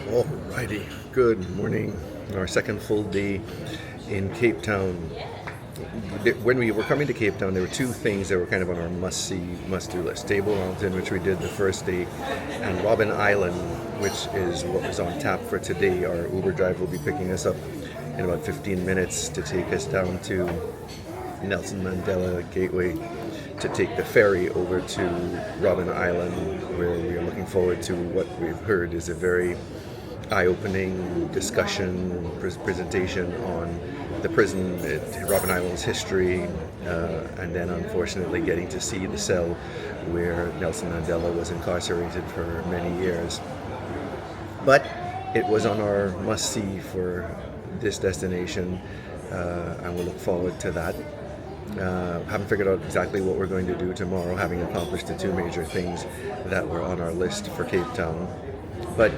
Alrighty, good morning. Our second full day in Cape Town. When we were coming to Cape Town, there were two things that were kind of on our must-see, must-do list. Table Mountain, which we did the first day, and Robben Island, which is what was on tap for today. Our Uber driver will be picking us up in about 15 minutes to take us down to Nelson Mandela Gateway to take the ferry over to Robben Island, where we are looking forward to what we've heard is a very eye-opening discussion, presentation on the prison, Robben Island's history, and then unfortunately getting to see the cell where Nelson Mandela was incarcerated for many years. But it was on our must-see for this destination, and we'll look forward to that. Haven't figured out exactly what we're going to do tomorrow, having accomplished the two major things that were on our list for Cape Town. But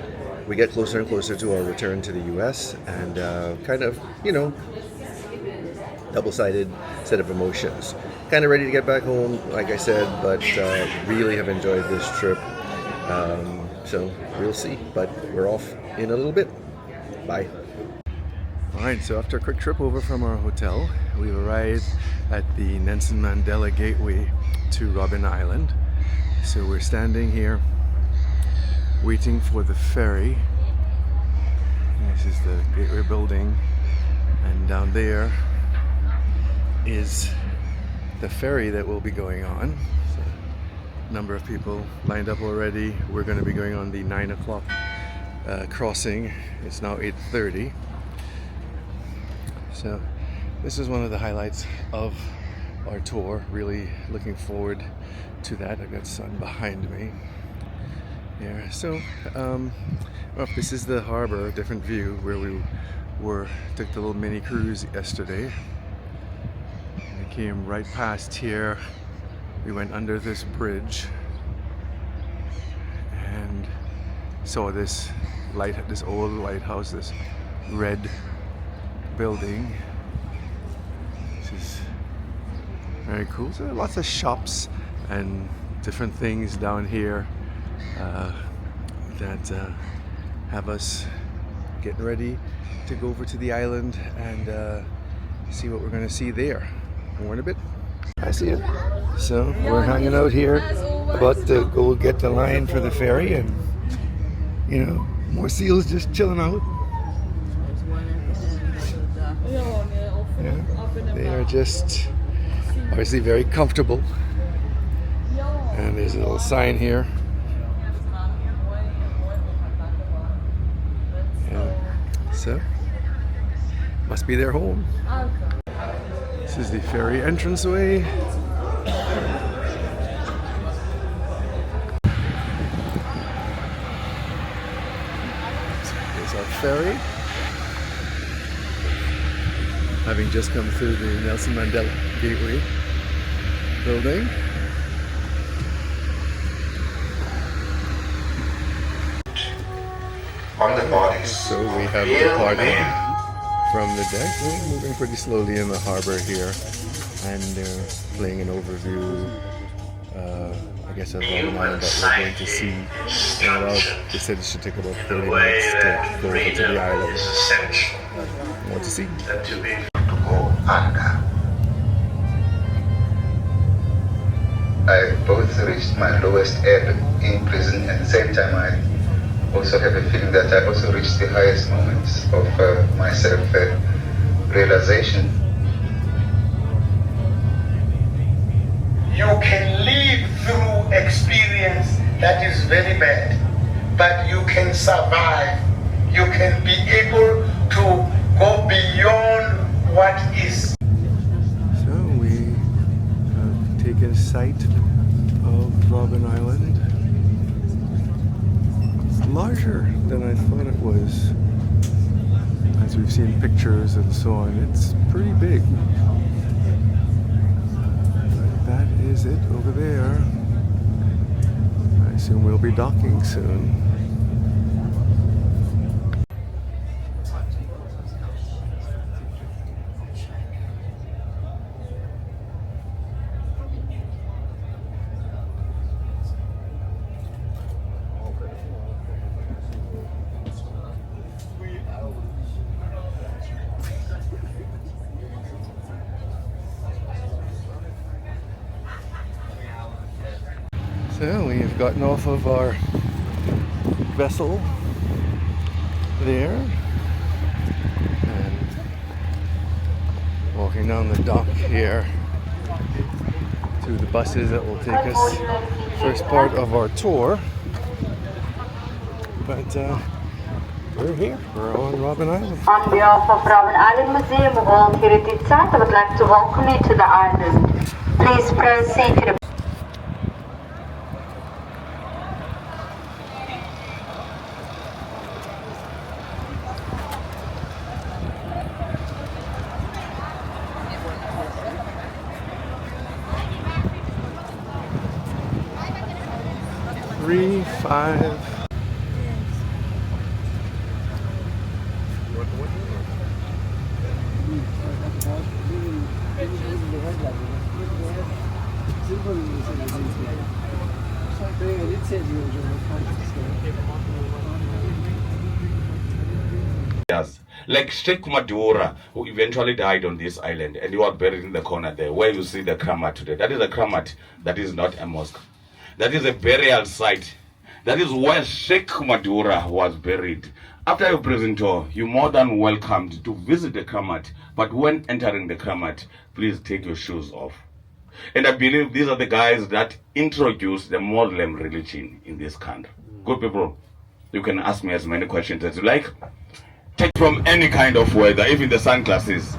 we get closer and closer to our return to the US, and kind of, double-sided set of emotions. Kind of ready to get back home, like I said, but really have enjoyed this trip. So we'll see, but we're off in a little bit. Bye. Alright, so after a quick trip over from our hotel, we've arrived at the Nelson Mandela Gateway to Robben Island. So we're standing here waiting for the ferry. This is the Gateway building, and down there is the ferry that will be going on. So, a number of people lined up already. We're going to be going on the 9 o'clock crossing. It's now 8:30. So this is one of the highlights of our tour. Really looking forward to that. I've got sun behind me. Yeah. So this is the harbor, a different view where we took the little mini cruise yesterday. We came right past here. We went under this bridge and saw this old lighthouse, this red building. This is very cool. So lots of shops and different things down here that have us getting ready to go over to the island and see what we're going to see there. More in a bit. I see it. So we're hanging out here, about to go get the line for the ferry, and more seals just chilling out. Yeah, they are just obviously very comfortable. And there's a little sign here. Yeah. So, must be their home. This is the ferry entranceway. There's our ferry. Having just come through the Nelson Mandela Gateway building. On the bodies. So we have departed from the deck. We're moving pretty slowly in the harbor here, and they're playing an overview, I guess, of Robben Island that we're going to see in about, they said it should take about 30 minutes to go over to the island. What to see? Under. I both reached my lowest ebb in prison, at the same time I also have a feeling that I also reached the highest moments of my self-realization. You can live through experience that is very bad, but you can survive. You can be able to go beyond what is. So we have taken sight of Robben Island. It's larger than I thought it was. As we've seen pictures and so on, it's pretty big. But that is it over there. I assume we'll be docking soon. So we've gotten off of our vessel there and walking down the dock here to the buses that will take us first part of our tour. But we're here. We're on Robben Island. On behalf of Robben Island Museum World Heritage Site, I would like to welcome you to the island. Please proceed to the Three, five. Yes, like Sheikh Madura, who eventually died on this island, and he was buried in the corner there, where you see the kramat today. That is a kramat. That is not a mosque. That is a burial site. That is where Sheikh Madura was buried. After your prison tour, you're more than welcomed to visit the kramat. But when entering the kramat, please take your shoes off. And I believe these are the guys that introduced the Muslim religion in this country. Good people, you can ask me as many questions as you like. Take from any kind of weather, even the sunglasses.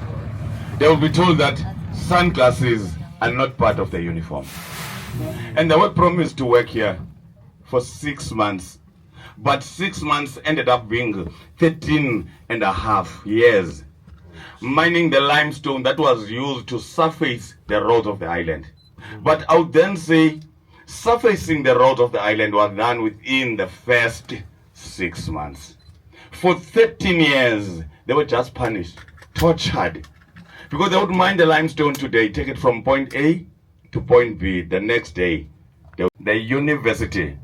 They will be told that sunglasses are not part of the uniform. And they were promised to work here for 6 months. But 6 months ended up being 13 and a half years. Mining the limestone that was used to surface the roads of the island. But I would then say, surfacing the roads of the island was done within the first 6 months. For 13 years, they were just punished, tortured. Because they would mine the limestone today, take it from point A to point B the next day. The university.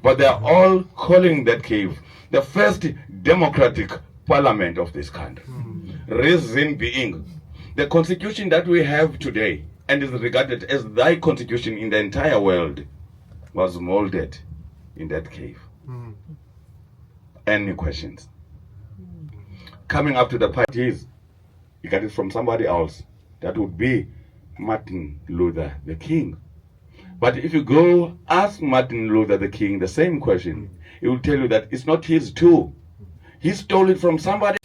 But they are all calling that cave the first democratic parliament of this country. Reason being, the constitution that we have today and is regarded as the constitution in the entire world was molded in that cave. Any questions? Coming up to the parties, you got it from somebody else. That would be Martin Luther the King. But if you go ask Martin Luther the King the same question, he will tell you that it's not his too. He stole it from somebody.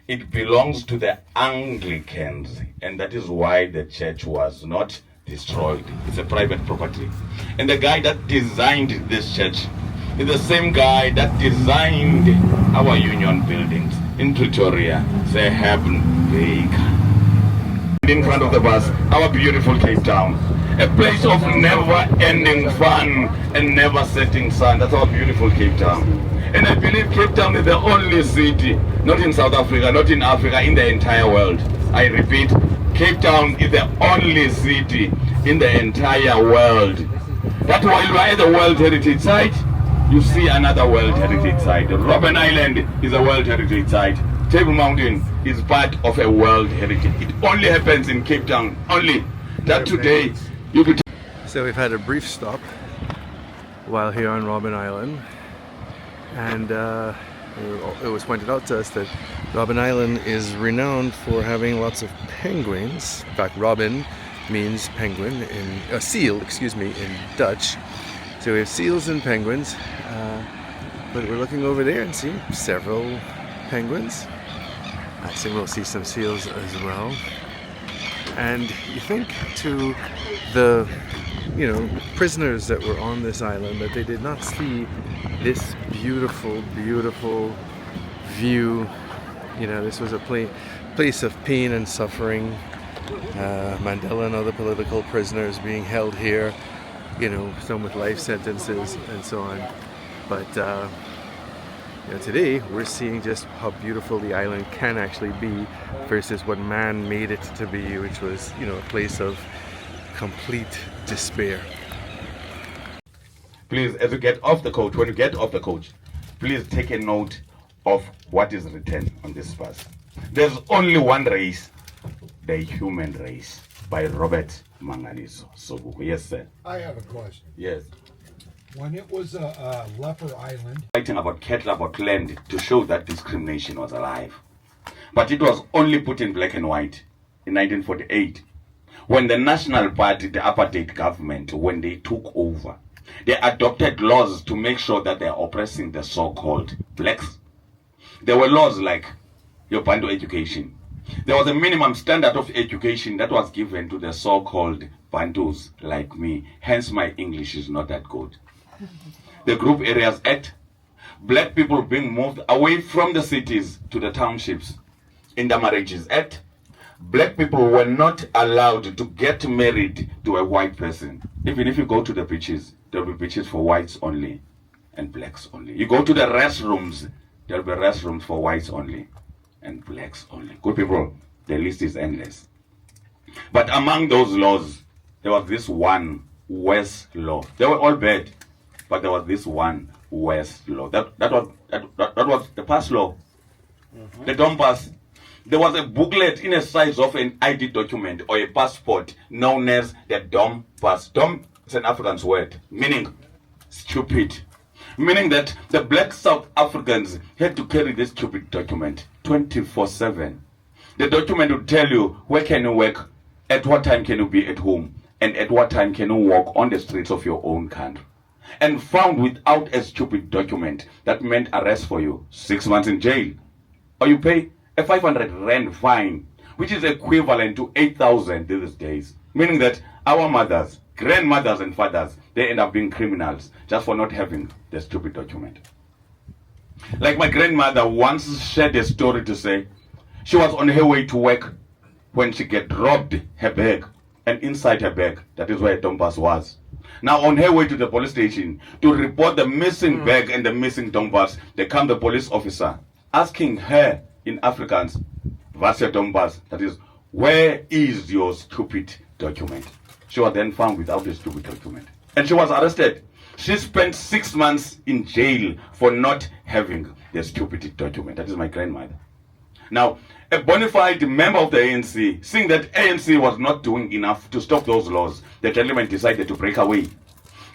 It belongs to the Anglicans, and that is why the church was not destroyed. It's a private property. And the guy that designed this church is the same guy that designed our union buildings in Pretoria, the Heaven Baker. In front of the bus, our beautiful Cape Town. A place of never-ending fun and never-setting sun. That's our beautiful Cape Town. And I believe Cape Town is the only city, not in South Africa, not in Africa, in the entire world. I repeat, Cape Town is the only city in the entire world. That's why you are at the World Heritage Site, you see another World Heritage Site. Robben Island is a World Heritage Site. Table Mountain is part of a World Heritage. It only happens in Cape Town, only. That today, you could... So we've had a brief stop while here on Robben Island, and it was pointed out to us that Robben Island is renowned for having lots of penguins. In fact, Robben means penguin in seal, excuse me, in Dutch. So we have seals and penguins, but we're looking over there and see several penguins. Actually, we'll see some seals as well. And you think to the, prisoners that were on this island that they did not see this beautiful, beautiful view. This was a place of pain and suffering. Mandela and other political prisoners being held here, some with life sentences and so on. But today we're seeing just how beautiful the island can actually be versus what man made it to be, which was, a place of complete despair. Please, as you get off the coach, when you get off the coach, please take a note of what is written on this bus. There's only one race, the human race, by Robert Manganiso. So, yes, sir. I have a question. Yes. When it was a leper island, Fighting about cattle, about land, to show that discrimination was alive. But it was only put in black and white in 1948 when the National Party, the apartheid government, when they took over. They adopted laws to make sure that they are oppressing the so-called blacks. There were laws like your Bantu education. There was a minimum standard of education that was given to the so-called Bantus like me. Hence my English is not that good. The Group Areas Act, black people being moved away from the cities to the townships. In the Marriages Act, black people were not allowed to get married to a white person. Even if you go to the beaches, there will be beaches for whites only and blacks only. You go to the restrooms, there will be restrooms for whites only and blacks only. Good people, the list is endless. But among those laws, there was this one worse law. They were all bad, but there was this one worse law. That was the pass law. The Dom Pass. There was a booklet in the size of an ID document or a passport known as the Dom Pass. Dom is an Afrikaans word, meaning stupid. Meaning that the black South Africans had to carry this stupid document 24/7. The document would tell you where can you work, at what time can you be at home, and at what time can you walk on the streets of your own country. And found without a stupid document, that meant arrest for you, 6 months in jail, or you pay a 500 rand fine, which is equivalent to 8,000 these days. Meaning that our mothers, grandmothers and fathers, they end up being criminals just for not having the stupid document. Like my grandmother once shared a story to say, she was on her way to work when she get robbed her bag, and inside her bag, that is where Dompas was. Now on her way to the police station to report the missing bag and the missing Dompas, there comes the police officer asking her in Afrikaans, "What's your Dompas?" That is, where is your stupid document? She was then found without a stupid document. And she was arrested. She spent 6 months in jail for not having the stupid document. That is my grandmother. Now, a bona fide member of the ANC, seeing that ANC was not doing enough to stop those laws, the gentleman decided to break away.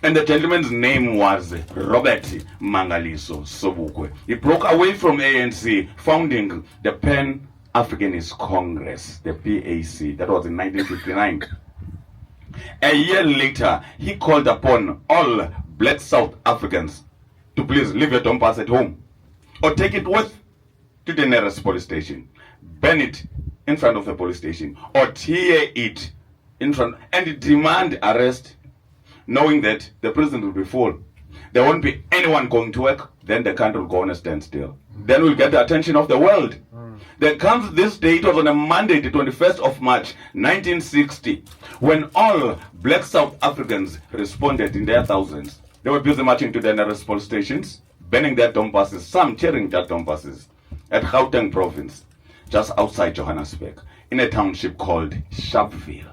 And the gentleman's name was Robert Mangaliso Sobukwe. He broke away from ANC, founding the Pan-Africanist Congress, the PAC. That was in 1959. A year later, he called upon all black South Africans to please leave your Dompas at home or take it with to the nearest police station, burn it in front of the police station, or tear it in front and demand arrest, knowing that the prison will be full. There won't be anyone going to work, then the country will go on a standstill. Then we'll get the attention of the world. There comes this day, it was on a Monday, the 21st of March, 1960, when all black South Africans responded in their thousands. They were busy marching to the nearest police stations, burning their Dompasses, some tearing their Dompasses, at Gauteng province, just outside Johannesburg, in a township called Sharpeville.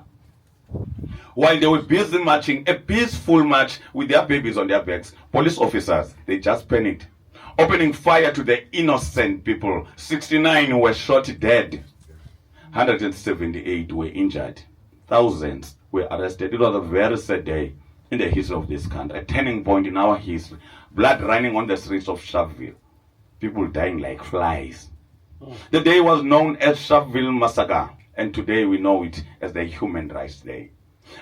While they were busy marching, a peaceful march with their babies on their backs, police officers, they just panicked, opening fire to the innocent people. 69 were shot dead. 178 were injured. Thousands were arrested. It was a very sad day in the history of this country, a turning point in our history. Blood running on the streets of Sharpeville. People dying like flies. The day was known as Sharpeville Massacre, and today we know it as the Human Rights Day.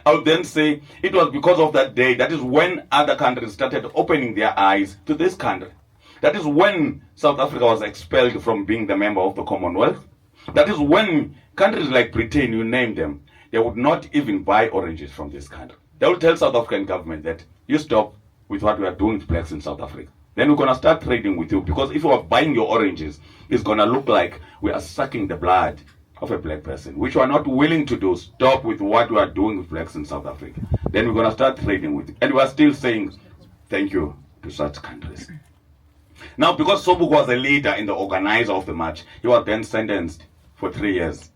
I would then say it was because of that day, that is when other countries started opening their eyes to this country. That is when South Africa was expelled from being the member of the Commonwealth. That is when countries like Britain, you name them, they would not even buy oranges from this country. They will tell South African government that you stop with what we are doing to blacks in South Africa. Then we're going to start trading with you, because if you are buying your oranges, it's going to look like we are sucking the blood of a black person, which we are not willing to do. Stop with what we are doing with blacks in South Africa. Then we're going to start trading with you. And we are still saying thank you to such countries. Now, because Sobuk was a leader and the organizer of the march, he was then sentenced for 3 years,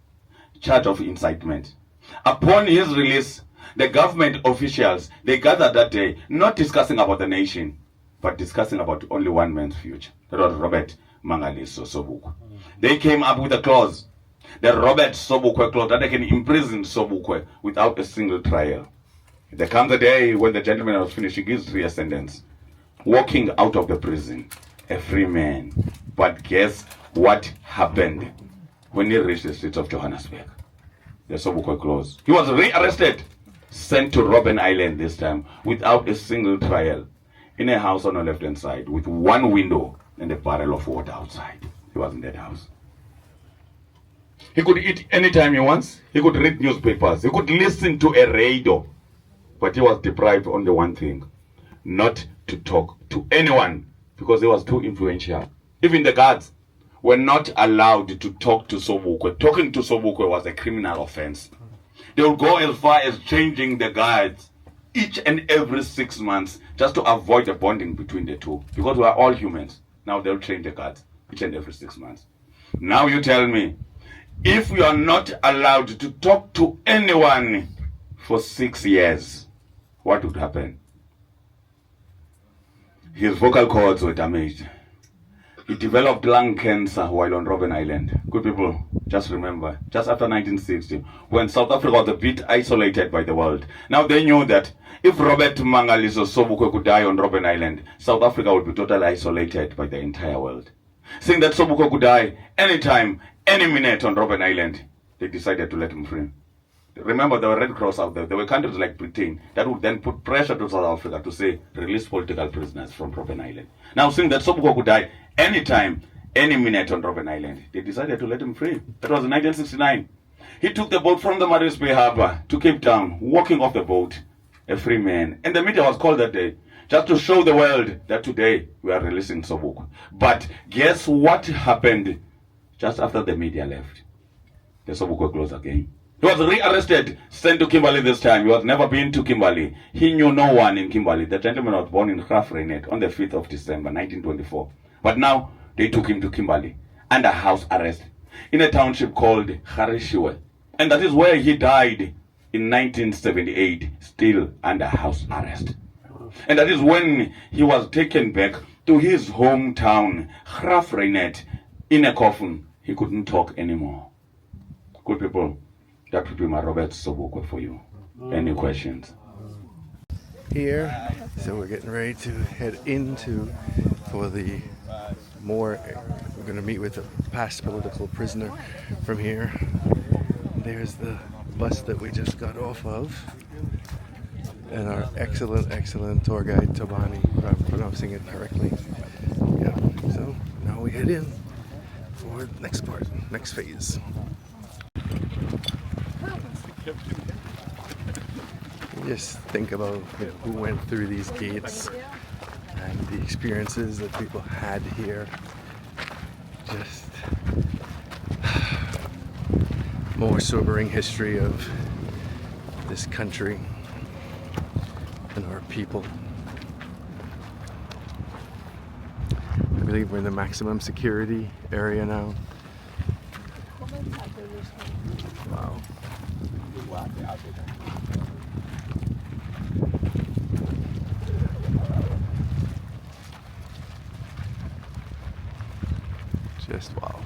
charge of incitement. Upon his release, the government officials, they gathered that day, not discussing about the nation, but discussing about only one man's future. That was Robert Mangaliso Sobukwe. They came up with a clause, the Robert Sobukwe clause, that they can imprison Sobukwe without a single trial. There comes a day when the gentleman was finishing his 3-year sentence, walking out of the prison, a free man. But guess what happened when he reached the streets of Johannesburg? The Sobukwe closed. He was rearrested, sent to Robben Island this time, without a single trial, in a house on the left-hand side, with one window and a barrel of water outside. He was in that house. He could eat anytime he wants. He could read newspapers. He could listen to a radio. But he was deprived only one thing, not to talk to anyone, because he was too influential. Even the guards were not allowed to talk to Sobukwe. Talking to Sobukwe was a criminal offense. They would go as far as changing the guards each and every 6 months just to avoid the bonding between the two, because we are all humans. Now they'll change the guards each and every 6 months. Now you tell me, if you are not allowed to talk to anyone for 6 years, what would happen? His vocal cords were damaged. He developed lung cancer while on Robben Island. Good people, just remember, just after 1960, when South Africa was a bit isolated by the world. Now they knew that if Robert Mangaliso Sobukwe could die on Robben Island, South Africa would be totally isolated by the entire world. Seeing that Sobukwe could die anytime, any minute on Robben Island, they decided to let him free. Remember, there were Red Cross out there. There were countries like Britain that would then put pressure to South Africa to say, release political prisoners from Robben Island. Now, seeing that Sobukwe could die anytime, any minute on Robben Island, they decided to let him free. That was in 1969. He took the boat from the Marius Bay Harbor to Cape Town, walking off the boat, a free man. And the media was called that day, just to show the world that today we are releasing Sobukwe. But guess what happened just after the media left? The Sobukwe closed again. He was rearrested, sent to Kimberley this time. He had never been to Kimberley. He knew no one in Kimberley. The gentleman was born in Graafrenet on the 5th of December, 1924. But now, they took him to Kimberley, under house arrest, in a township called Garishiwe. And that is where he died in 1978, still under house arrest. And that is when he was taken back to his hometown, Graafrenet, in a coffin. He couldn't talk anymore. Good people, that would be my Robert Sobukwe for you. Any questions? Here, so we're getting ready to head into for the more. We're going to meet with a past political prisoner from here. There's the bus that we just got off of, and our excellent tour guide Tobani, if I'm pronouncing it correctly. Yeah. So now we head in for the next part, next phase. Just think about who went through these gates and the experiences that people had here. Just more sobering history of this country and our people. I believe we're in the maximum security area now. Wow. Just wow.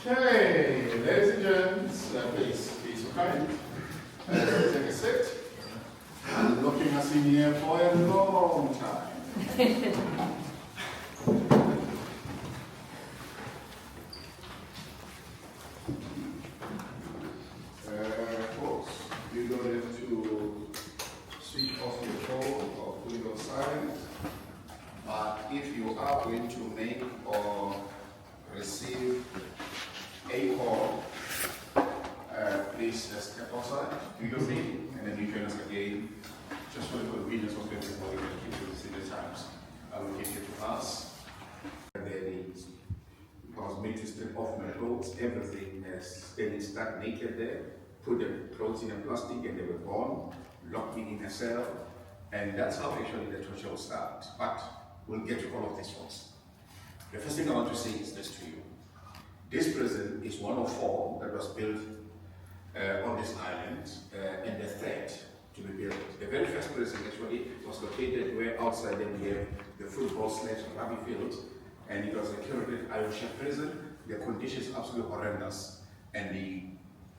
Okay, ladies and gents, please for kind. Take a sit. I'm looking at you here for a long time. Folks, you're going if you are going to make or receive a call, please step outside, do your thing, and then you join us again, just for the convenience of everybody, and keep you to the times. I will give it to us. Their needs. I was made to strip off my clothes, everything standing stuck naked there, put the clothes in a plastic and they were gone, locked me in a cell, and that's how actually the torture will start. But we'll get to all of this first. The first thing I want to say is this to you. This prison is one of 4 that was built on this island, and the third to be built. The very first prison actually was located where outside then we have the football/rugby field, and it was a curated iron shell prison. The conditions absolutely horrendous, and the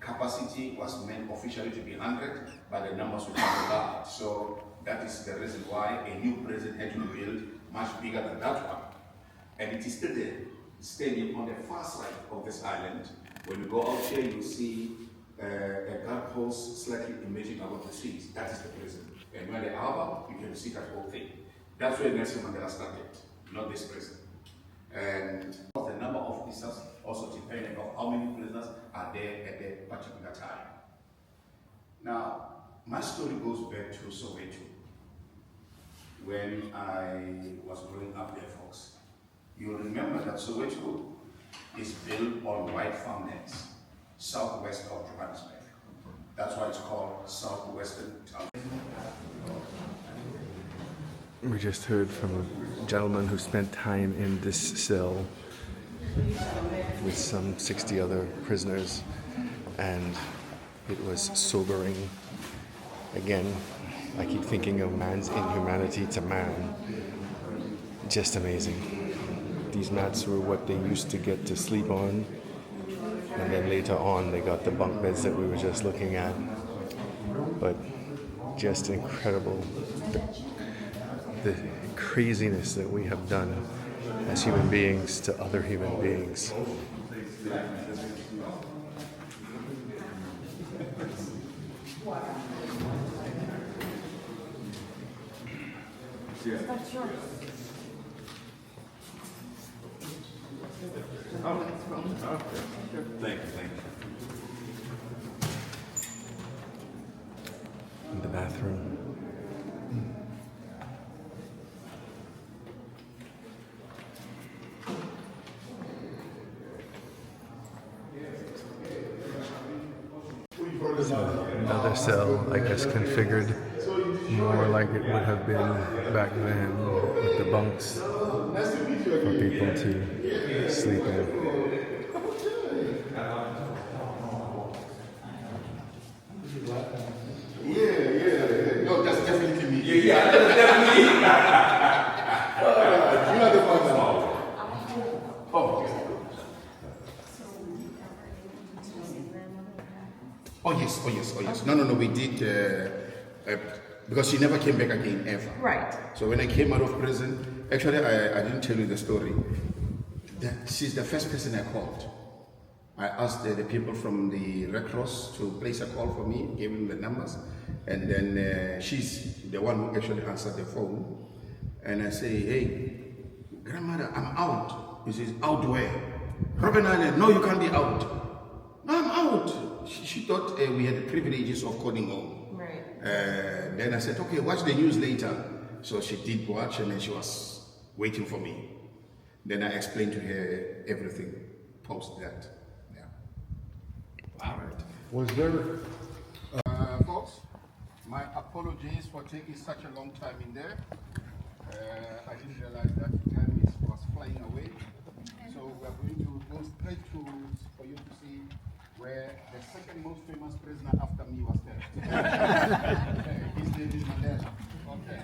capacity was meant officially to be 100, but the numbers were not large. So that is the reason why a new prison had to be built much bigger than that one. And it is still there, standing on the far side of this island. When you go out here, you see a guard post slightly emerging above the trees. That is the prison. And when they are you can see that whole thing. That's where Nelson Mandela started, not this prison. And the number of officers also depending on how many prisoners are there at a particular time. Now, my story goes back to Soweto. When I was growing up there, folks, you'll remember that Soweto is built on white farmlands, southwest of Johannesburg. That's why it's called Southwestern Town. We just heard from a gentleman who spent time in this cell with some 60 other prisoners, and it was sobering. Again, I keep thinking of man's inhumanity to man. Just amazing. These mats were what they used to get to sleep on, and then later on they got the bunk beds that we were just looking at. But just incredible, the craziness that we have done as human beings to other human beings. Thank you. In the bathroom. Another cell, I guess, configured more like it would have been back then, with the bunks for people to sleep in. Yeah. No, that's definitely me. Yeah, that's definitely. You are the one now. Oh yes. No, we did, because she never came back again, ever. Right. So when I came out of prison, actually I didn't tell you the story. She's the first person I called. I asked the people from the Red Cross to place a call for me, gave them the numbers, and then she's the one who actually answered the phone. And I say, hey, grandmother, I'm out. He says, out where? Robben Island. No, you can't be out. No, I'm out. She thought we had the privileges of calling home. Right. Then I said, okay, watch the news later. So she did watch, and then she was waiting for me. Then I explained to her everything post that. Yeah. All right. Was there, Folks, my apologies for taking such a long time in there. I didn't realize that time was flying away. So we are going to go straight to for you to see where the second most famous prisoner after me was there. His name is Mandela. Okay.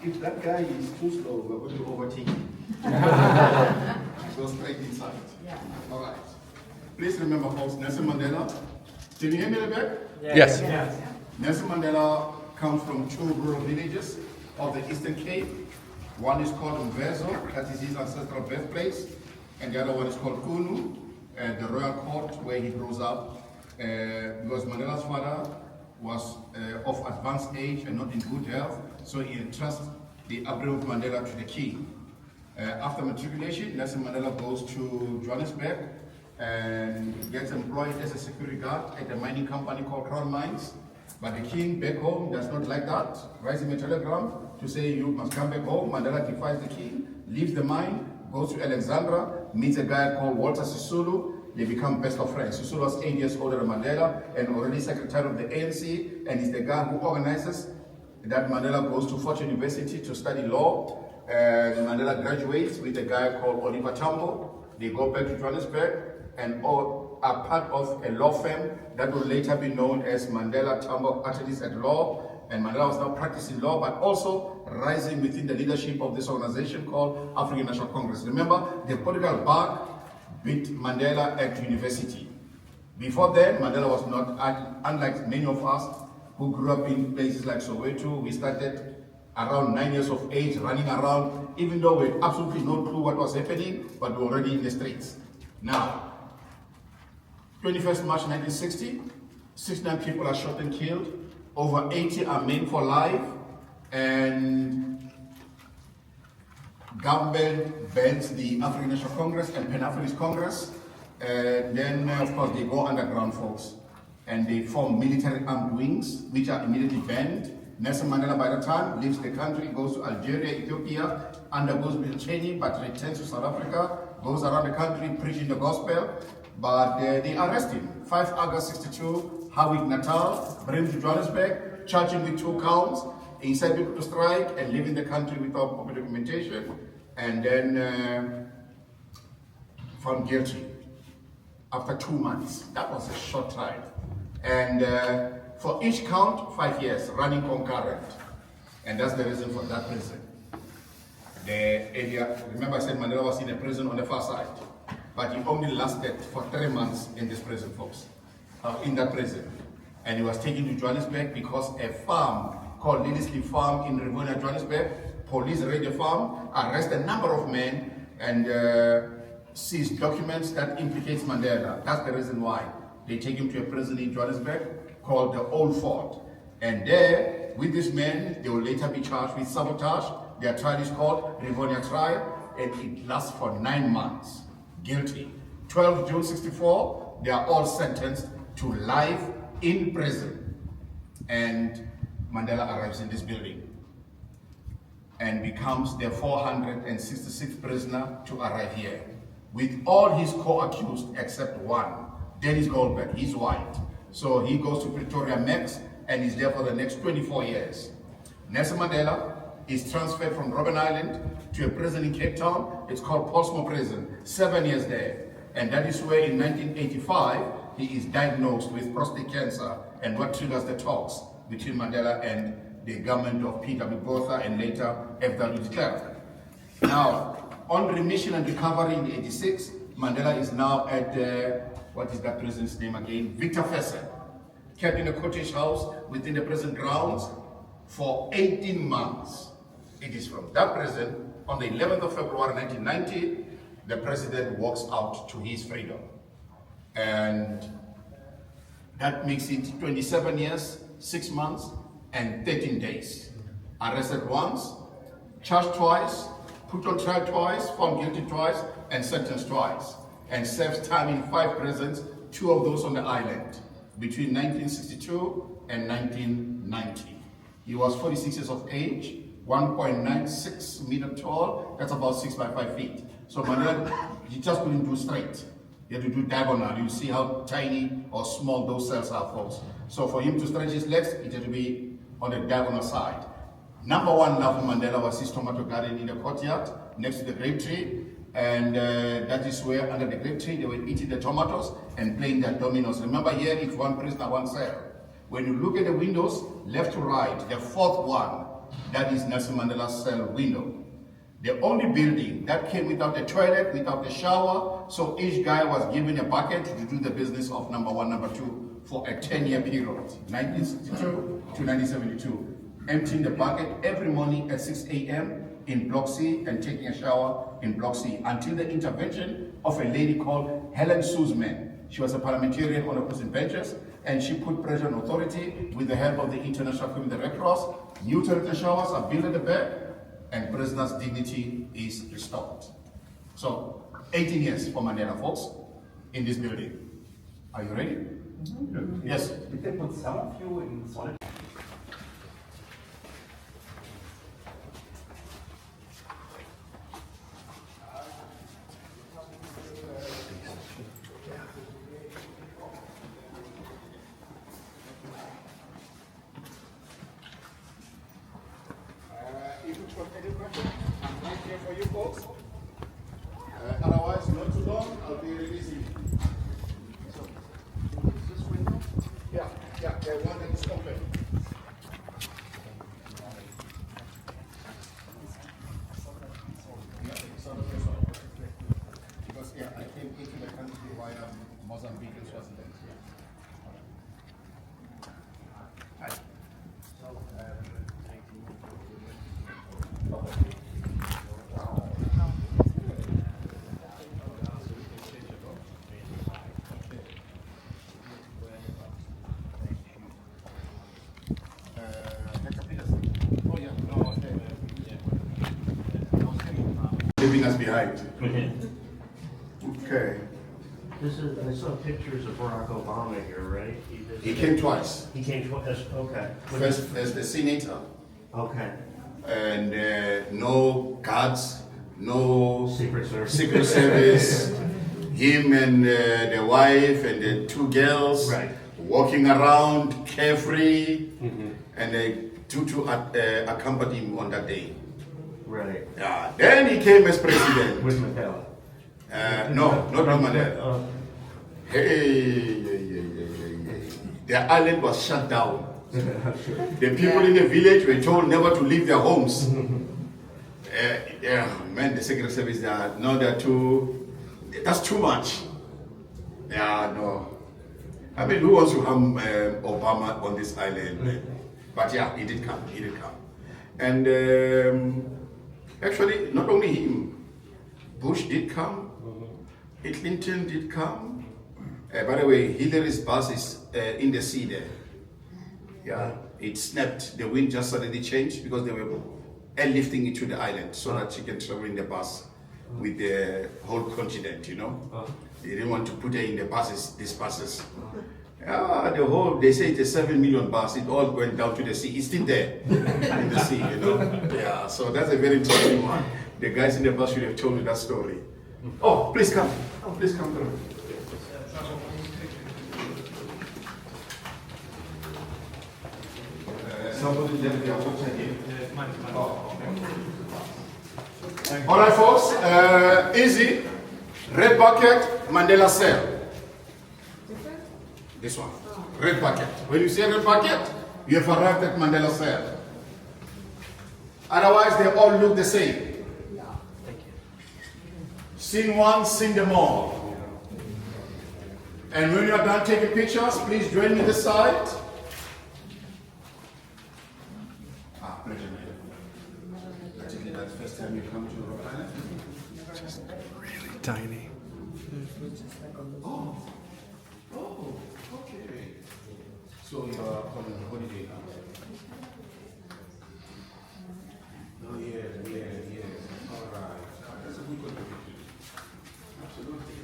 If that guy is too slow, we're going to overtake him. Go straight inside. Yeah. All right. Please remember, folks, Nelson Mandela. Can you hear me in the back? Yes. Nelson Mandela comes from two rural villages of the Eastern Cape. One is called Umvezo, that is his ancestral birthplace, and the other one is called Kunu, the royal court where he grows up. Because Mandela's father was of advanced age and not in good health, so he entrusts the upbringing of Mandela to the king. After matriculation, Nelson Mandela goes to Johannesburg and gets employed as a security guard at a mining company called Crown Mines. But the king back home does not like that, writes him a telegram to say you must come back home. Mandela defies the king, leaves the mine, goes to Alexandra, meets a guy called Walter Sisulu. They become best of friends. Sisulu was 8 years older than Mandela and already secretary of the ANC, and is the guy who organizes that Mandela goes to Fort University to study law. Mandela graduates with a guy called Oliver Tambo. They go back to Johannesburg and all are part of a law firm that will later be known as Mandela Tambo Attorneys at Law. And Mandela was now practicing law, but also rising within the leadership of this organization called African National Congress. Remember, the political bug beat Mandela at university. Before then, Mandela was not, unlike many of us who grew up in places like Soweto. We started around 9 years of age, running around, even though we had absolutely no clue what was happening, but we were already in the streets. Now, 21st March 1960, 69 people are shot and killed, over 80 are maimed for life, and government bans the African National Congress and Pan-Africanist Congress. And then, of course, they go underground, folks, and they form military armed wings, which are immediately banned. Nelson Mandela, by the time, leaves the country, goes to Algeria, Ethiopia, undergoes military training, but returns to South Africa, goes around the country preaching the gospel. But they arrest him. 5 August 62, Howick Natal, bring him to Johannesburg, charge him with 2 counts, incite people to strike, and leaving the country without proper documentation, and then found guilty after 2 months. That was a short time. And for each count, 5 years, running concurrent. And that's the reason for that prison. The area, remember I said Mandela was in a prison on the far side, but he only lasted for 3 months in this prison, folks, in that prison. And he was taken to Johannesburg because a farm called Lilisley Farm in Rivonia, Johannesburg, police raid the farm, arrest a number of men, and seize documents that implicates Mandela. That's the reason why they take him to a prison in Johannesburg called the Old Fort. And there, with these men, they will later be charged with sabotage. Their trial is called Rivonia trial, and it lasts for 9 months. Guilty. 12 June 64, they are all sentenced to life in prison. And Mandela arrives in this building and becomes the 466th prisoner to arrive here, with all his co-accused except one, Dennis Goldberg. He's white. So he goes to Pretoria Max and is there for the next 24 years. Nelson Mandela is transferred from Robben Island to a prison in Cape Town. It's called Portsmouth Prison, 7 years there. And that is where in 1985, he is diagnosed with prostate cancer, and what triggers the talks between Mandela and the government of P.W. Botha and later F.W. de Klerk. Now, on remission and recovery in 86, Mandela is now at, what is that prison's name again? Victor Fessel, kept in a cottage house within the prison grounds for 18 months. It is from that prison, on the 11th of February 1990, the president walks out to his freedom. And that makes it 27 years, 6 months, and 13 days. Arrested once, charged twice, put on trial twice, found guilty twice, and sentenced twice. And served time in 5 prisons, 2 of those on the island, between 1962 and 1990. He was 46 years of age, 1.96 meter tall, that's about 6 by 5 feet. So Mandela, he just couldn't do straight. He had to do diagonal. You see how tiny or small those cells are, folks. So for him to stretch his legs, it had to be on the diagonal side. Number one love for Mandela was his tomato garden in the courtyard, next to the grape tree. And that is where, under the grape tree, they were eating the tomatoes and playing their dominoes. Remember here, it's one prisoner, one cell. When you look at the windows, left to right, the 4th one that is Nelson Mandela's cell window. The only building that came without a toilet, without a shower, so each guy was given a bucket to do the business of number one, number two for a 10-year period, 1962 to 1972. Emptying the bucket every morning at 6 a.m. in Block C and taking a shower in Block C until the intervention of a lady called Helen Suzman. She was a parliamentarian on opposing benches, and she put pressure on authority with the help of the International Committee, the Red Cross. New toilet showers are built at the back, and prisoners' dignity is restored. So, 18 years for Mandela, folks, in this building. Are you ready? Mm-hmm. Yes. Did they put some of you in solitary? If you've got any questions, I'm right here for you folks. Otherwise, not too long, I'll be releasing. So, is this window? Yeah, the one that is open. Yeah, it's on the first one. Because, yeah, I came into the country via Mozambique and Swaziland. Hi. Leaving us behind. Okay. This is, I saw pictures of Barack Obama here, right? He came twice. He came twice, okay. First as the senator, Okay. and no guards, no Secret Service. Secret Service. Him and the wife and the two girls Right. walking around carefree, and they Tutu accompanied him on that day. Right. Yeah. Then he came as president. With Mandela. No, not Mandela. Hey, the island was shut down. The people in the village were told never to leave their homes. Yeah, man, the Secret Service, they're too, that's too much. Yeah, no. I mean, who wants to harm Obama on this island? But yeah, he did come. And actually, not only him, Bush did come, Clinton did come. By the way, Hillary's bus is in the sea there. Yeah, it snapped. The wind just suddenly changed because they were airlifting it to the island so that she can travel in the bus with the whole continent, you know. They didn't want to put her in the buses, these buses. They say it's a 7 million bus, it all went down to the sea. It's still there in the sea, you know. Yeah, so that's a very interesting one. The guys in the bus should have told me that story. Oh, please come. Please come through. Somebody left their water here. All right, folks. Easy. Red bucket, Mandela cell. This one. Red bucket. When you say red bucket, you have arrived at Mandela cell. Otherwise, they all look the same. Seen one, seen them all. And when you are done taking pictures, please join me this side. Pleasure. Particularly that's the first time you come to Robben. Just really tiny. Oh, okay. So you are on holiday now? Oh, yeah. All right. That's a good contribution. Absolutely.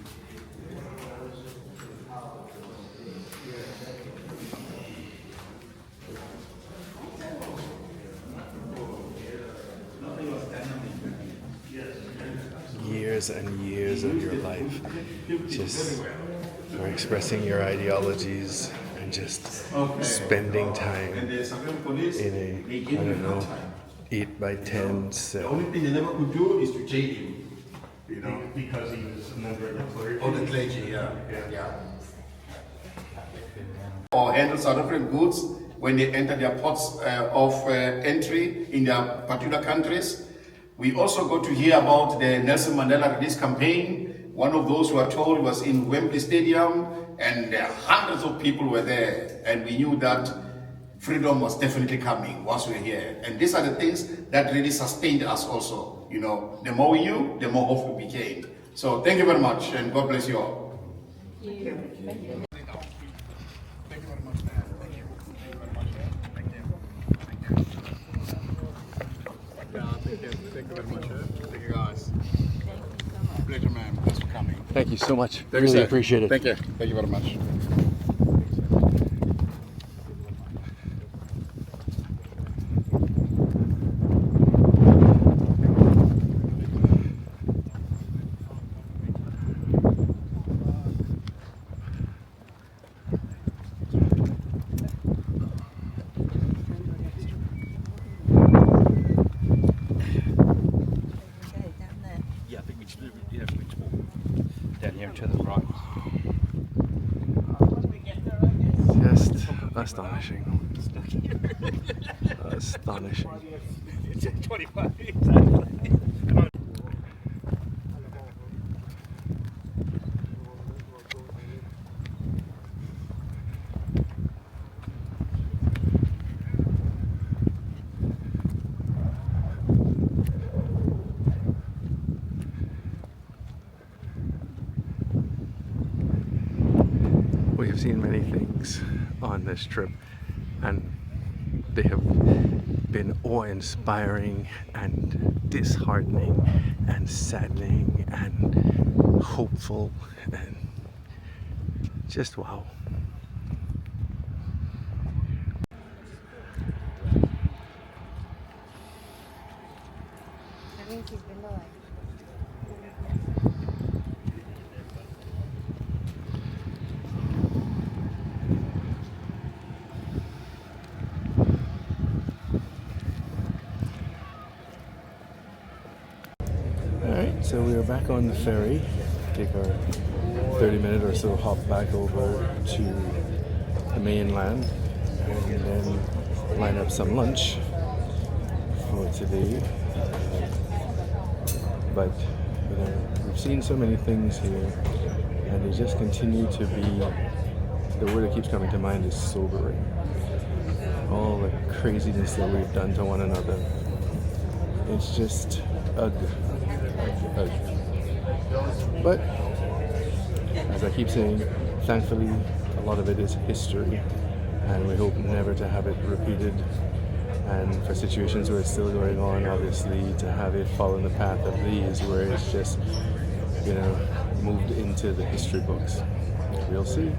Years and years of your life just for expressing your ideologies and just spending time in a, I don't know, 8x10 The cell. only thing they never could do is to jail him. You know? Because he was a member of the clergy. Or the clergy, yeah. Or handle South African goods when they enter their ports of entry in their particular countries. We also got to hear about the Nelson Mandela Release Campaign. One of those who are told was in Wembley Stadium, and hundreds of people were there, and we knew that freedom was definitely coming once we were here. And these are the things that really sustained us also. You know, the more we knew, the more hopeful we became. So thank you very much, and God bless you all. Thank you. Thank you very much, man. Thank you. Thank you. Thank you very much. Thank you, guys. Pleasure, man. Thanks for coming. Thank you so much. Thank you, Really sir. appreciate it. Thank you. Thank you very much. Yeah, I think we should down here and to the right. Just astonishing. Astonishing. 25, exactly. We have seen many things on this trip, and they have been awe-inspiring and disheartening and saddening and hopeful and just wow. Alright, so we are back on the ferry. Take our 30-minute or so hop back over to the mainland and then line up some lunch for today. But you know, we've seen so many things here, and they just continue to be, the word that keeps coming to mind is sobering. All the craziness that we've done to one another. It's just ugh. But as I keep saying, thankfully a lot of it is history, and we hope never to have it repeated, and for situations where it's still going on, obviously to have it follow the path of these where it's just, you know, moved into the history books. We'll see.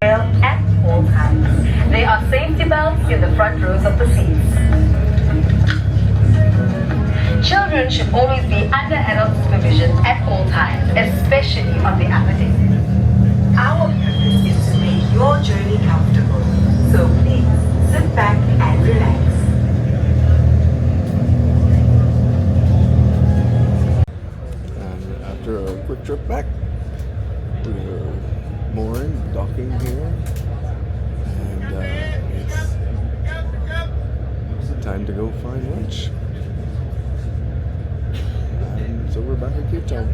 At all times. There are safety belts in the front rows of the seats. Children should always be under adult supervision at all times, especially on the upper deck. Our purpose is to make your journey comfortable, so please sit back and relax. And after a quick trip back, we're mooring, docking here, and it's time to go find lunch. And so we're back at Cape Town.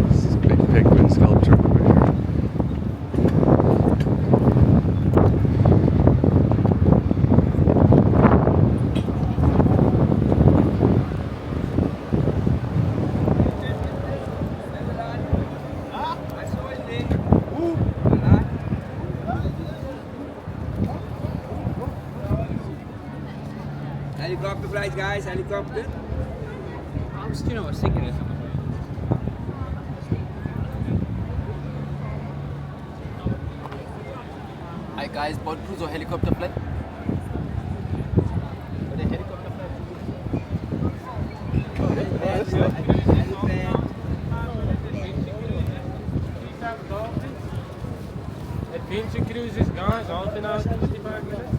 This is a big penguin sculpture over here. Helicopter flight, guys, helicopter. I was thinking of something. Hi guys, boat cruise or helicopter flight? The helicopter flight. Adventure cruises, guys, all in 55 minutes.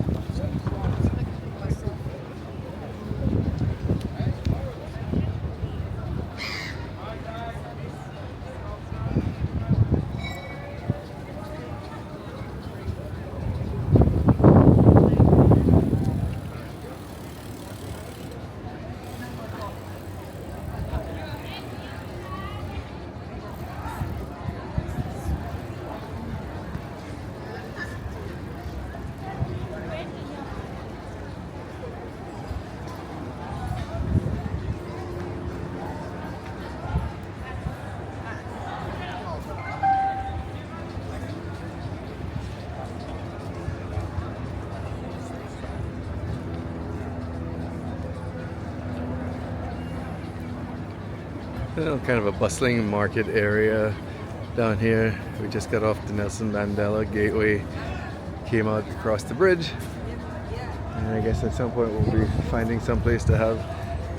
Kind of a bustling market area down here. We just got off the Nelson Mandela Gateway, came out across the bridge, and I guess at some point we'll be finding some place to have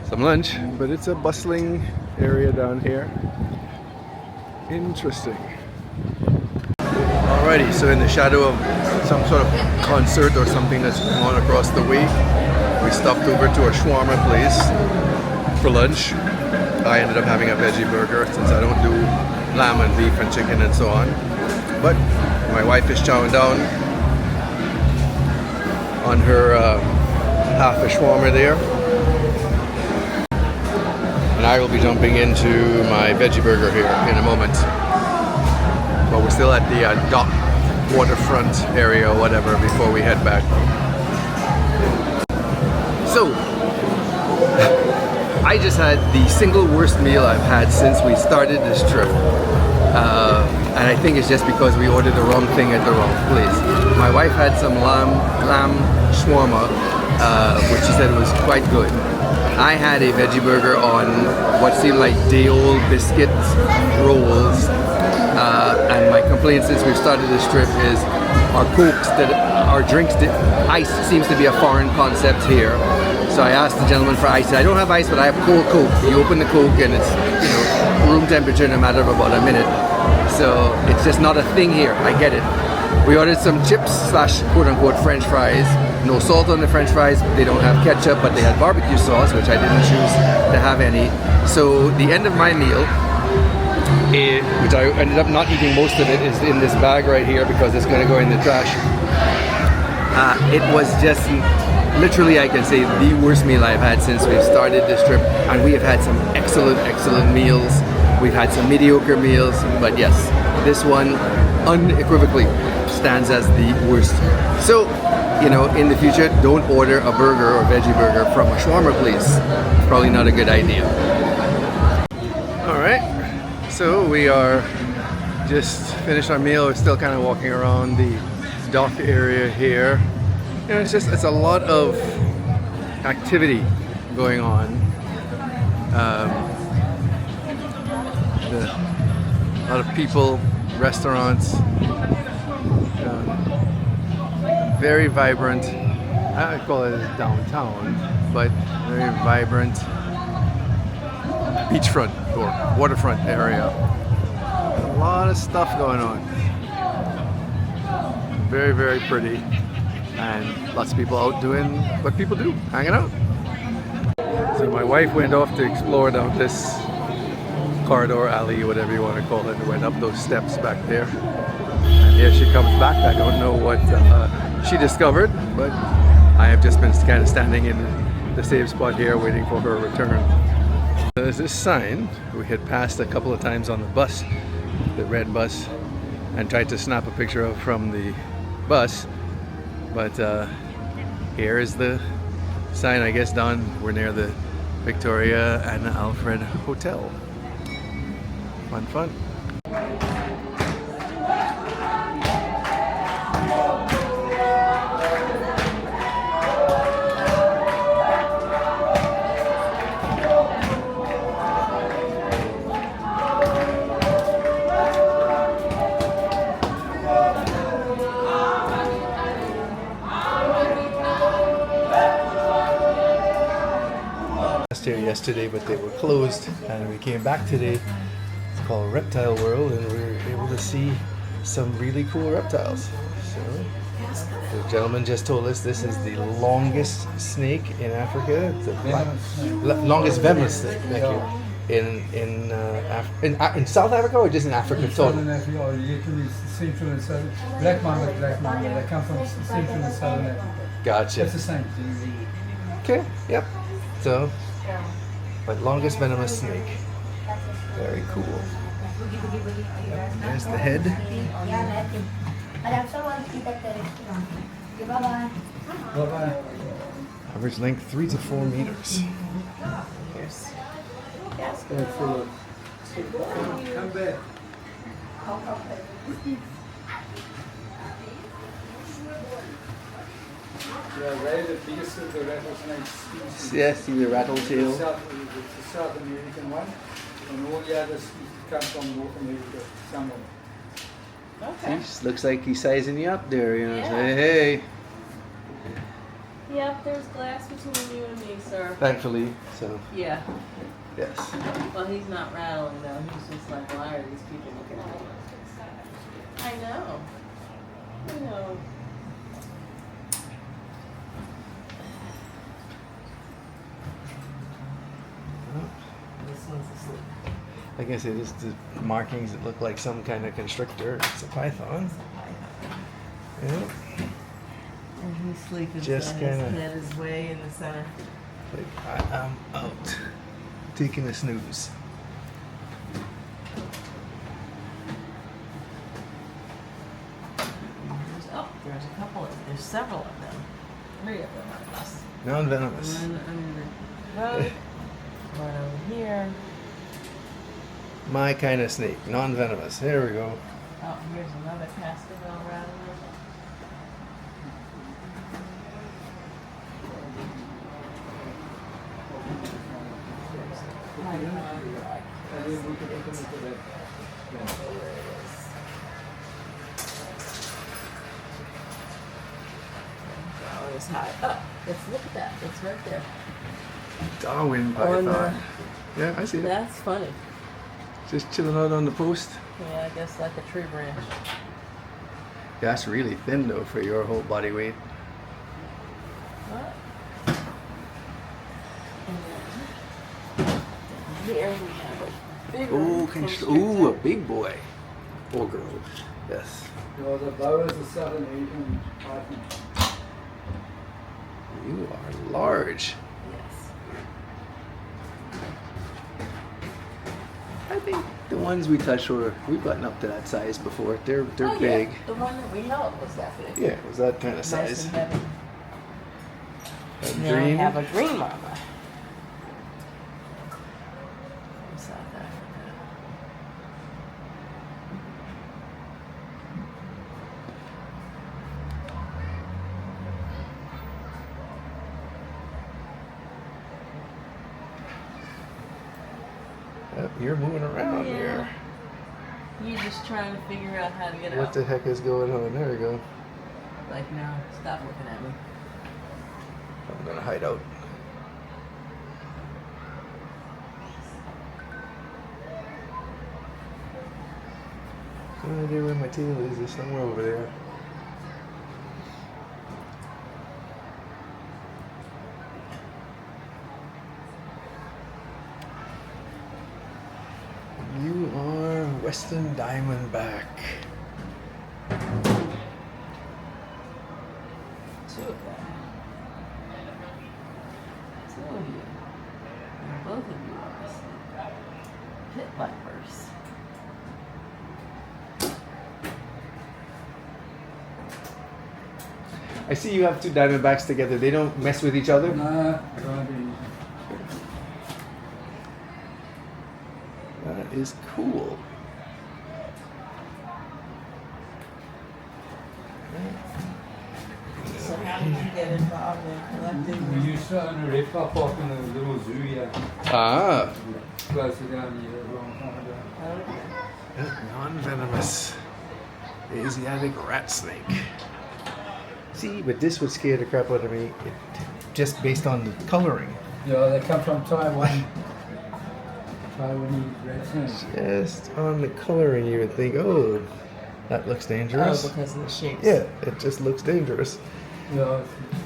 some lunch. But it's a bustling area down here. Interesting. Alrighty, so in the shadow of some sort of concert or something that's going on across the way, we stopped over to a shawarma place for lunch. I ended up having a veggie burger since I don't do lamb and beef and chicken and so on. But my wife is chowing down on her half a shawarma there. And I will be jumping into my veggie burger here in a moment. But we're still at the dock waterfront area or whatever before we head back. So, I just had the single worst meal I've had since we started this trip. And I think it's just because we ordered the wrong thing at the wrong place. My wife had some lamb shawarma, which she said was quite good. I had a veggie burger on what seemed like day-old biscuit rolls. And my complaint since we've started this trip is our drinks, ice seems to be a foreign concept here. So I asked the gentleman for ice. I don't have ice, but I have cold Coke. You open the Coke and it's, room temperature in a matter of about a minute. So it's just not a thing here. I get it. We ordered some chips / quote-unquote French fries. No salt on the French fries. They don't have ketchup, but they had barbecue sauce, which I didn't choose to have any. So the end of my meal, which I ended up not eating most of it, is in this bag right here because it's going to go in the trash. It was just literally, I can say, the worst meal I've had since we've started this trip, and we have had some excellent meals. We've had some mediocre meals, but yes, this one unequivocally stands as the worst. So, in the future, don't order a burger or veggie burger from a shawarma place. Probably not a good idea. Alright, so we are just finished our meal. We're still kind of walking around the dock area here. It's a lot of activity going on. A lot of people, restaurants, very vibrant. I would call it downtown, but very vibrant beachfront or waterfront area. A lot of stuff going on. Very pretty. And lots of people out doing what people do, hanging out. So my wife went off to explore down this corridor, alley, whatever you want to call it, and went up those steps back there. And here she comes back. I don't know what she discovered, but I have just been kind of standing in the same spot here waiting for her return. There's this sign we had passed a couple of times on the bus, the red bus, and tried to snap a picture of from the bus. But here is the sign, I guess, down. We're near the Victoria and Alfred Hotel. Fun. Here yesterday, but they were closed, and we came back today. It's called Reptile World, and we were able to see some really cool reptiles. So the gentleman just told us this is the longest snake in Africa. It's the longest venomous snake. Thank you. In South Africa or just in Africa total? Southern Africa, or literally central and southern. Black mamba. They come from central and southern Africa. Gotcha. It's the same. Okay. Yep. So. But longest venomous snake. Very cool. Yep, there's the head. Average length 3 to 4 meters. Come back. Yeah, they're the biggest of the rattlesnake species. Yeah, see the rattletail. It's the South American one, and all the others come from North America, some of them. Okay. Just looks like he's sizing you up there, you know. Yeah. Say, hey. Yep, there's glass between you and me, sir. Thankfully, so Yeah. yes. Well, he's not rattling though. He's just like, why are these people looking at me? I know. I know. This one's asleep. Like I said, just the markings that look like some kind of constrictor. It's a python. Yeah. And he's sleeping, Just so his kinda- head is way in the center. Like I am out, taking a snooze. There's a couple there's several of them. 3 of them on us. Non-venomous. One under the road, one over here. My kind of snake, non-venomous. There we go. Oh, here's another cascabel rattler. And then we can put them into that. Oh, it's high up. Look at that. It's right there. Darwin On python. Yeah, I see it. That's funny. Just chilling out on the post. Yeah, I guess like a tree branch. That's really thin though for your whole body weight. What? Here we have a bigger Ooh, a big boy. Or girl. Yes. Well, the boa is a Southern Asian python. You are large. Yes. I think the ones we touched we've gotten up to that size before. They're Oh, big. yeah. The one that we held was that big. Yeah, it was that kind of Nice size. and heavy. That Now green. we have a green mama. From South Africa. Yep, you're moving around Yeah. here. You're just trying to figure out how to get What out. the heck is going on? There we go. Like, no, stop looking at me. I'm gonna hide out. No idea where my tail is. It's somewhere over there. You are Western Diamondback. 2 of them. 2 of you. And both of you are pit vipers. I see you have 2 Diamondbacks together. They don't mess with each other? No, don't be. That is cool. So how did you get involved in collecting? We used to own a reptile park in a little zoo here. Ah. Closer down here a long time ago. Okay. Non-venomous Asiatic rat snake. See, but this would scare the crap out of me, just based on the coloring. Yeah, they come from Taiwan. Taiwanese rat snakes. Just on the coloring, you would think, oh, that looks dangerous. Oh, because of the shapes. Yeah, it just looks dangerous. Yeah,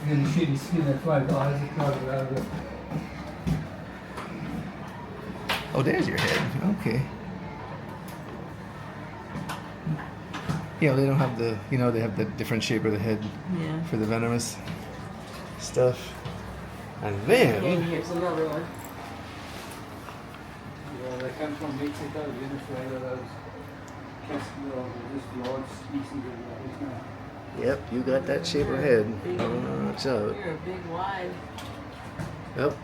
in the shitty skin, that's why the eyes are covered out of it. Oh, there's your head. Okay. You know, they don't have the, they have the different shape of the head Yeah. for the venomous stuff. And And then, here's another one. Yeah, they come from Mexico, Venezuela, those cascabeles are just large species of rat snake. yep, you got that shape of head. Watch out. You're a big wide. Yep,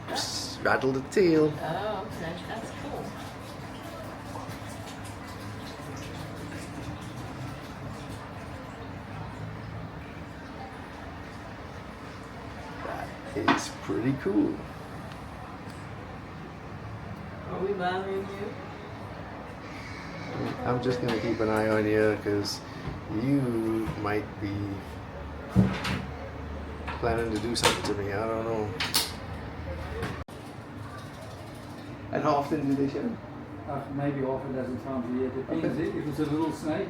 rattle the tail. Oh, okay. That's cool. pretty cool. Are we bothering you? I'm just gonna keep an eye on you because you might be planning to do something to me. I don't know. And how often do they shed? Maybe half a dozen times a year. Depends. If it's a little snake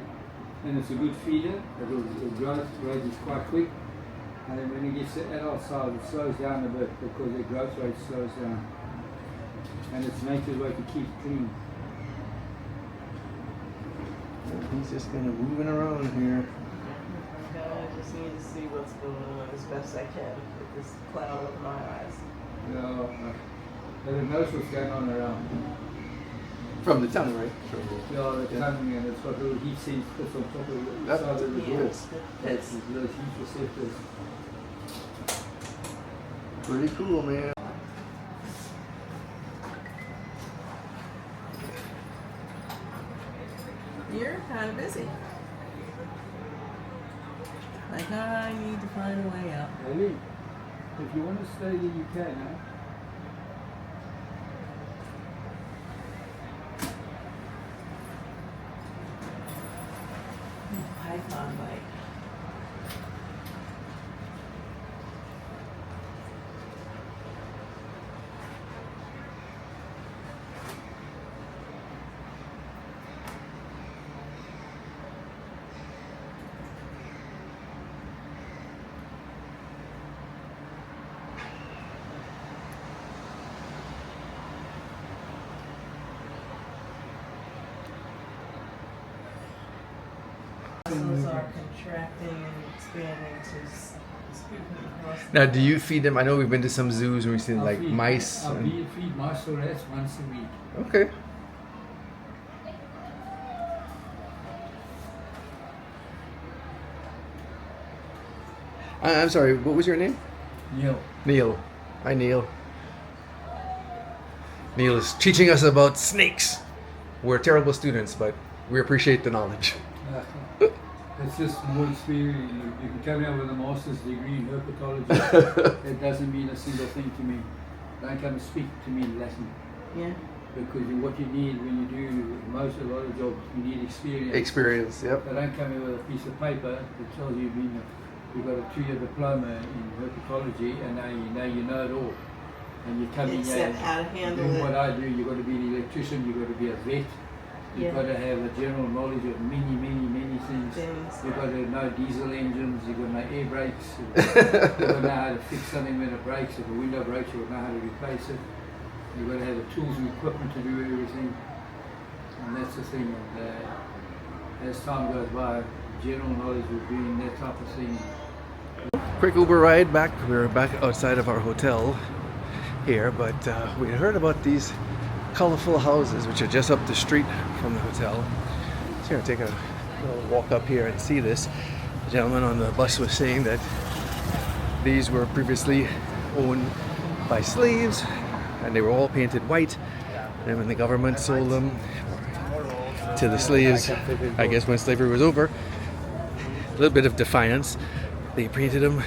and it's a good feeder, the growth rate is quite quick. And then when it gets to adult size, it slows down a bit because the growth rate slows down. And it's nature's way to keep clean. He's just kind of moving around here. Okay, I just need to see what's going on as best I can with this cloud over my eyes. No, but it knows what's going on around. From the tongue, right? Yeah, the tongue, and it's got little heat sensors on top of the side of the jaw. That's little heat receptors. Pretty cool, man. You're kind of busy. Like, I need to find a way out. Really? If you want to stay there, you can, huh? Python bite. Muscles are contracting and expanding to scooping across. Now, do you feed them? I know we've been to some zoos and we've seen like feed, mice. I'll And... feed mice or rats once a week. Okay. I'm sorry, what was your name? Neil. Neil. Hi, Neil. Neil is teaching us about snakes. We're terrible students, but we appreciate the knowledge. It's just more experience. You can come here with a master's degree in herpetology. It doesn't mean a single thing to me. Don't come and speak to me in Latin. Yeah. Because what you need when you do a lot of jobs, you need experience. Experience, yep. So don't come here with a piece of paper that tells you you've got a 2-year diploma in herpetology and now you know it all. And you come in here how to handle doing it. what I do. You've got to be an electrician, you've got to be a vet. You've got to have a general knowledge of many things. You've got to know diesel engines, you've got to know air brakes, you've got to know how to fix something when it breaks. If a window breaks, you've got to know how to replace it. You've got to have the tools and equipment to do everything. And that's the thing. And as time goes by, general knowledge of doing that type of thing. Quick Uber ride back. We're back outside of our hotel here, but we had heard about these colorful houses which are just up the street from the hotel. So here, take a little walk up here and see this. The gentleman on the bus was saying that these were previously owned by slaves and they were all painted white, and when the government sold them to the slaves, I guess when slavery was over, a little bit of defiance, they painted them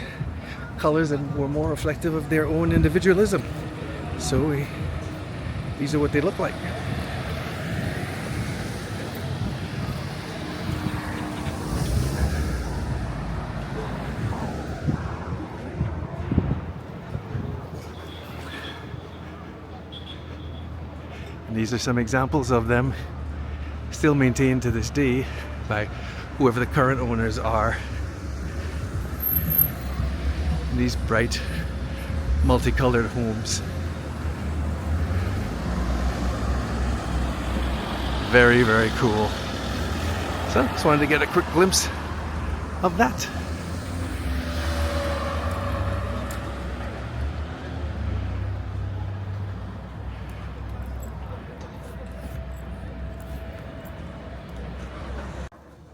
colors that were more reflective of their own individualism. So these are what they look like. And these are some examples of them still maintained to this day by whoever the current owners are. These bright, multicolored homes. Very, very cool. So, just wanted to get a quick glimpse of that.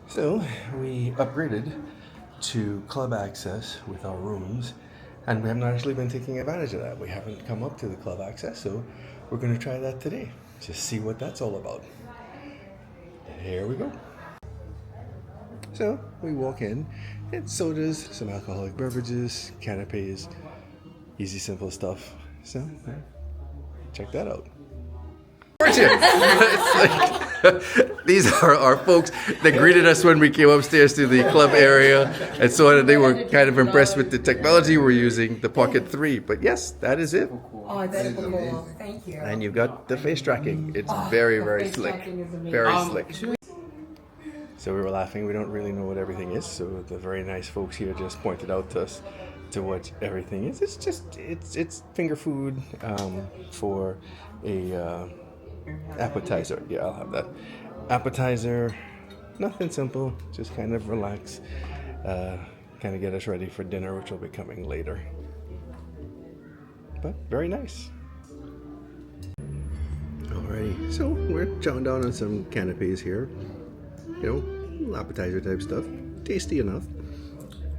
So, we upgraded to club access with our rooms, and we have not actually been taking advantage of that. We haven't come up to the club access, so we're going to try that today. Just see what that's all about. Here we go. So we walk in, it's sodas, some alcoholic beverages, canapes. Easy, simple stuff. So, check that out. It's like, these are our folks that greeted us when we came upstairs to the club area and so on. They were kind of impressed with the technology we're using, the Pocket 3. But yes, that is it. Oh, it's super cool. Thank you. And you've got the face tracking. It's very, very face slick. tracking is amazing. Very slick. So we were laughing. We don't really know what everything is. So the very nice folks here just pointed out to us to what everything is. It's just it's finger food for a appetizer. Yeah, I'll have that. Appetizer, nothing simple. Just kind of relax. Kind of get us ready for dinner, which will be coming later. But very nice. Alrighty, so we're chowing down on some canapes here. You know, appetizer type stuff. Tasty enough.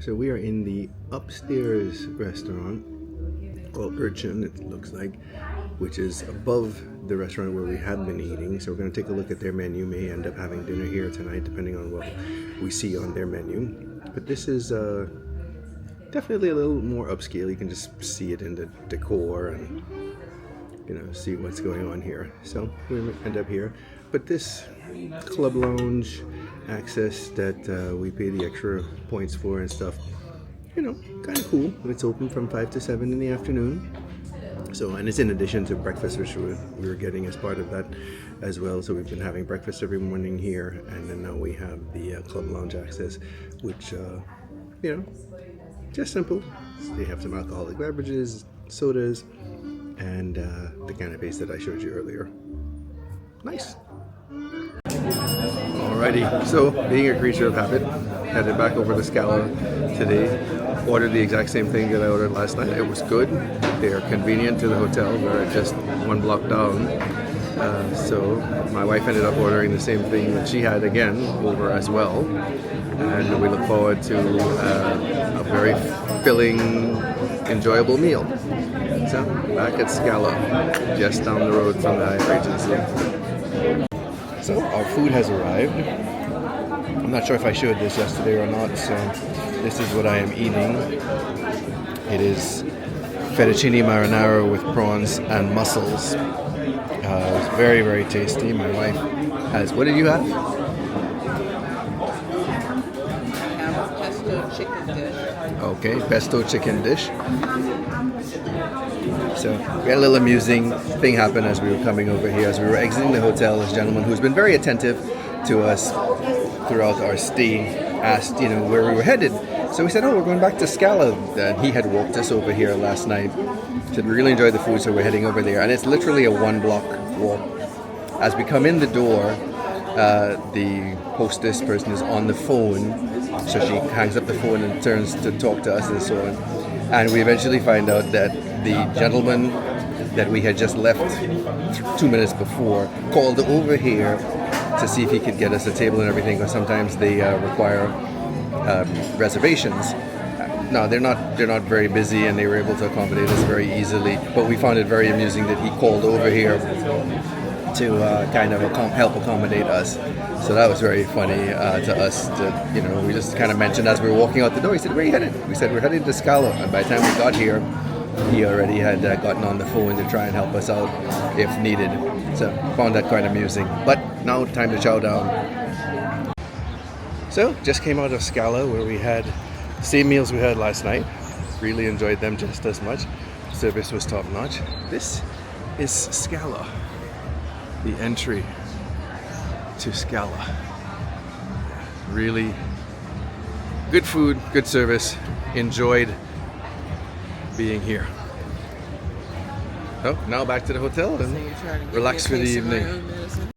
So we are in the upstairs restaurant called Urchin, it looks like, which is above the restaurant where we had been eating. So we're going to take a look at their menu. May end up having dinner here tonight, depending on what we see on their menu. But this is definitely a little more upscale. You can just see it in the decor and, you know, see what's going on here. So we end up here. But this club lounge access that we pay the extra points for and stuff, you know, kind of cool. It's open from 5 to 7 in the afternoon. So, and it's in addition to breakfast, which we were getting as part of that as well. So we've been having breakfast every morning here, and then now we have the club lounge access, which, you know, just simple. They have some alcoholic beverages, sodas, and the canapes that I showed you earlier. Nice. Alrighty, so being a creature of habit, headed back over to Scala today. Ordered the exact same thing that I ordered last night. It was good. They are convenient to the hotel. They're just one block down. So my wife ended up ordering the same thing that she had again over as well. And we look forward to a very filling, enjoyable meal. So back at Scala, just down the road from the Hyatt Regency. So our food has arrived. I'm not sure if I showed this yesterday or not, so this is what I am eating. It is fettuccine marinara with prawns and mussels. It's very, very tasty. My wife has, what did you have? I have a pesto chicken dish. Okay, pesto chicken dish. So we had a little amusing thing happen as we were coming over here. As we were exiting the hotel, this gentleman who's been very attentive to us throughout our stay asked, you know, where we were headed. So we said, oh, we're going back to Scala. And he had walked us over here last night. He said, we really enjoyed the food, so we're heading over there. And it's literally a 1-block walk. As we come in the door, the hostess person is on the phone. So she hangs up the phone and turns to talk to us and so on. And we eventually find out that the gentleman that we had just left 2 minutes before called over here to see if he could get us a table and everything, because sometimes they require reservations. No, they're not very busy, and they were able to accommodate us very easily. But we found it very amusing that he called over here to kind of help accommodate us. So that was very funny to us. To, you know, we just kind of mentioned as we were walking out the door. He said, "Where are you headed?" We said, "We're heading to Scala." And by the time we got here, he already had gotten on the phone to try and help us out if needed. So found that quite amusing. But now time to chow down. So just came out of Scala, where we had the same meals we had last night. Really enjoyed them just as much. Service was top notch. This is Scala, the entry to Scala. Really good food, good service. Enjoyed being here. So now back to the hotel and relax for the evening.